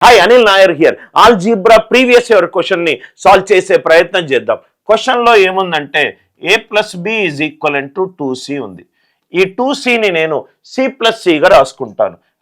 Hi Anil Nair here. Algebra previous year question ని solve చేసే ప్రయత్నం చేద్దాం. క్వశ్చన్ లో ఏముందంటే a plus B is equal to 2c ఉంది. ఈ 2cని నేను c ప్లస్ సిగా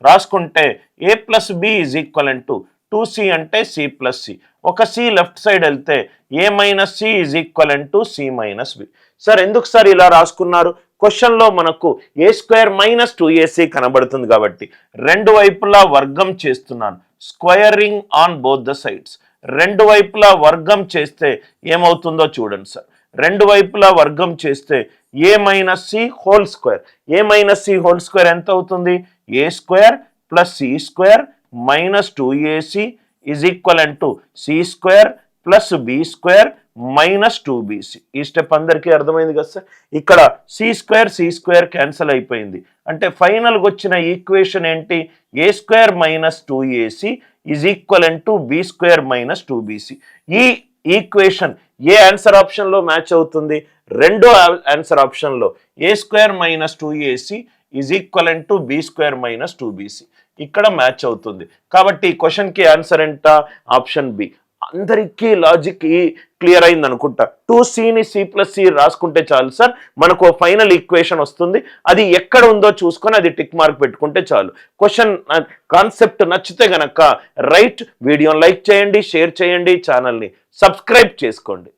రాసుకుంటే a plus B is equal to 2c అంటే c ప్లస్ సి. ఒక c లెఫ్ట్ సైడ్ వెళ్తే a minus C is equal to c minus B. Sir ఎందుకు sir ఇలా రాసుకున్నారు? క్వశ్చన్ లో మనకు a స్క్వేర్ మైనస్ 2ac కనబడుతుంది కాబట్టి రెండు వైపులా వర్గం చేస్తున్నాను. స్క్వయరింగ్ ఆన్ బోత్ ద సైడ్స్. రెండు వైపులా వర్గం చేస్తే ఏమవుతుందో చూడండి సార్. రెండు వైపులా వర్గం చేస్తే a minus C whole square. a minus C whole square ఎంత అవుతుంది? a square plus C square minus 2ac is equal to C square plus B square minus 2bc. ఈ స్టెప్ అందరికీ అర్థమైంది కదా సార్. ఇక్కడ సి స్క్వేర్ క్యాన్సిల్ అయిపోయింది. అంటే ఫైనల్గా వచ్చిన ఈక్వేషన్ ఏంటి? a square minus 2ac is equal to B square minus 2bc. ఈ ఈక్వేషన్ ఏ ఆన్సర్ ఆప్షన్లో మ్యాచ్ అవుతుంది? రెండో ఆన్సర్ ఆప్షన్లో a square minus 2ac is equal to B square minus 2bc ఇక్కడ మ్యాచ్ అవుతుంది. కాబట్టి ఈ క్వశ్చన్కి ఆన్సర్ ఎంత? Option B. అందరికీ లాజిక్ క్లియర్ అయింది అనుకుంటా. 2cని సి ప్లస్ సి రాసుకుంటే చాలు సార్, మనకు ఫైనల్ ఈక్వేషన్ వస్తుంది. అది ఎక్కడ ఉందో చూసుకొని అది టిక్ మార్క్ పెట్టుకుంటే చాలు. క్వశ్చన్ కాన్సెప్ట్ నచ్చితే గనక రైట్ వీడియోని లైక్ చేయండి, షేర్ చేయండి, ఛానల్ని సబ్స్క్రైబ్ చేసుకోండి.